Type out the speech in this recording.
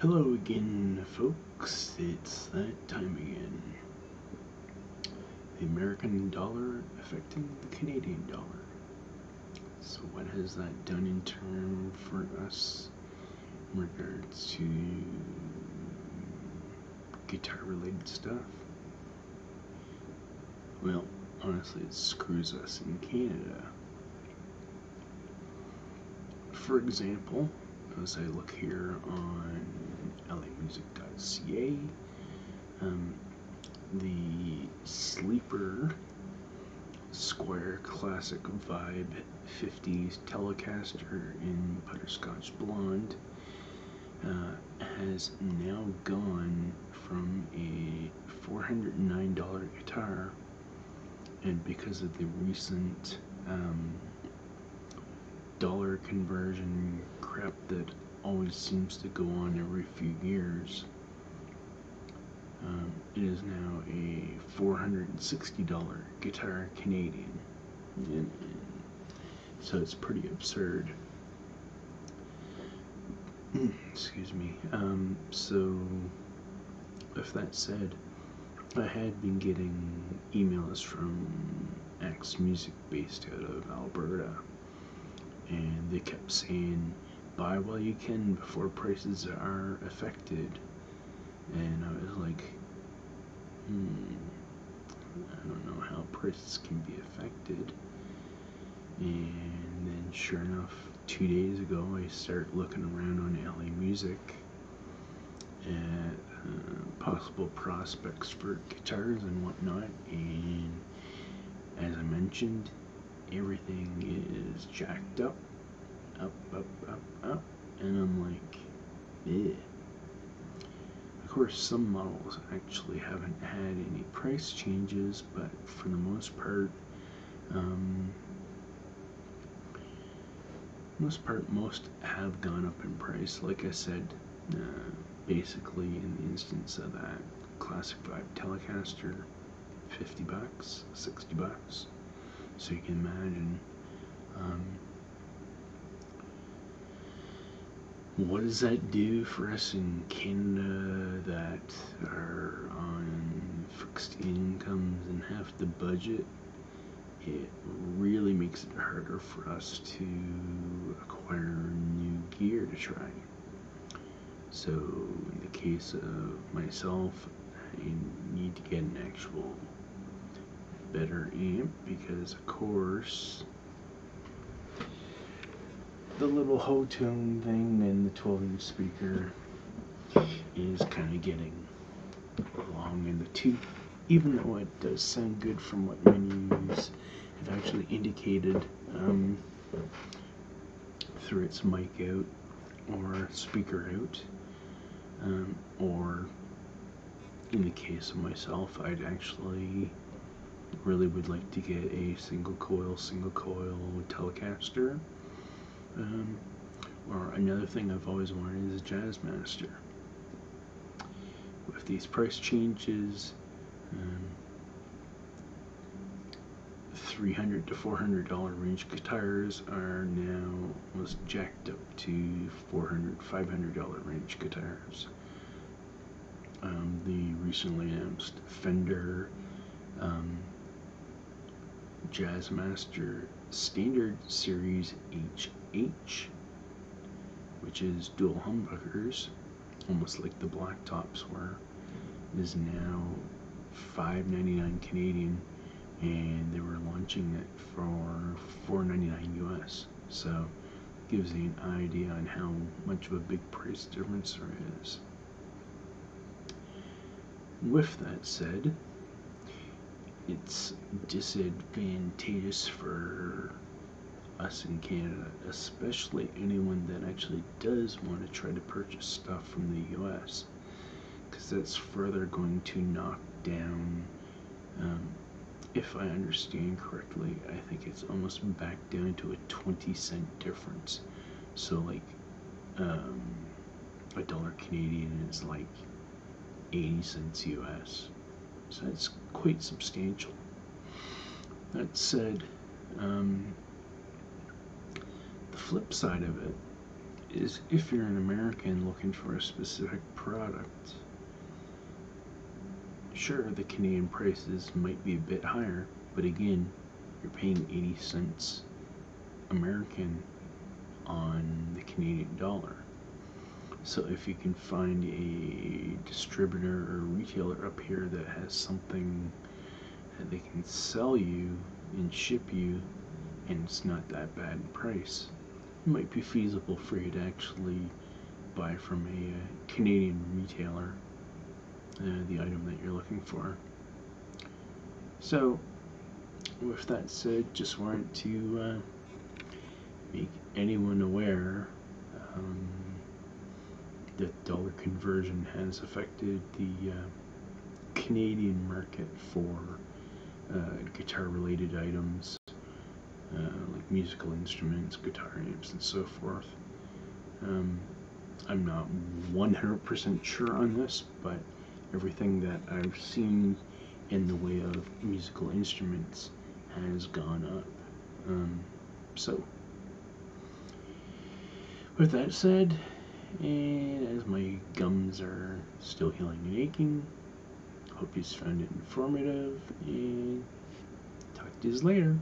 Hello again, folks. It's that time again. The American dollar affecting the Canadian dollar. So what has that done in turn for us in regards to guitar-related stuff? Well, honestly, it screws us in Canada. For example, as I look here on lamusic.ca, the Sleeper Square Classic Vibe 50s Telecaster in Butterscotch Blonde has now gone from a $409 guitar, and because of the recent dollar conversion crap that always seems to go on every few years, it is now a $460 guitar Canadian. And so it's pretty absurd. Excuse me. So with that said, I had been getting emails from Axe Music based out of Alberta, and they kept saying, buy while you can before prices are affected. And I was like, I don't know how prices can be affected. And then sure enough, 2 days ago, I started looking around on LA Music at possible prospects for guitars and whatnot, and as I mentioned, everything is jacked up, and I'm like, eh. Of course, some models actually haven't had any price changes, but for the most part, most have gone up in price. Like I said, basically in the instance of that Classic Vibe Telecaster, $50, $60. So you can imagine, what does that do for us in Canada that are on fixed incomes and have to budget? It really makes it harder for us to acquire new gear to try. So in the case of myself, I need to get an actual better amp, because of course the little Ho-Tone thing and the 12-inch speaker is kind of getting long in the tooth, even though it does sound good from what menus have actually indicated through its mic out or speaker out, or in the case of myself, I'd actually really would like to get a single coil Telecaster. Or another thing I've always wanted is a Jazzmaster. With these price changes, $300 to $400 range guitars are now almost jacked up to $400, $500 range guitars. The recently announced Fender Jazzmaster Standard Series HH, which is dual humbuckers, almost like the black tops were, is now $599 Canadian, and they were launching it for $499 US. So it gives you an idea on how much of a big price difference there is. With that said, it's disadvantageous for us in Canada, especially anyone that actually does want to try to purchase stuff from the US, because that's further going to knock down, if I understand correctly, I think it's almost back down to a 20-cent difference. So like $1 Canadian is like 80 cents US. So that's quite substantial. That said, the flip side of it is if you're an American looking for a specific product, sure, the Canadian prices might be a bit higher, but again, you're paying 80 cents American on the Canadian dollar. So if you can find a distributor or retailer up here that has something that they can sell you and ship you, and it's not that bad in price, it might be feasible for you to actually buy from a Canadian retailer the item that you're looking for. So with that said, just wanted to make anyone aware that dollar conversion has affected the Canadian market for guitar related items like musical instruments, guitar amps, and so forth. I'm not 100% sure on this, but everything that I've seen in the way of musical instruments has gone up. So, with that said, and as my gums are still healing and aching, hope you found it informative, and talk to you later.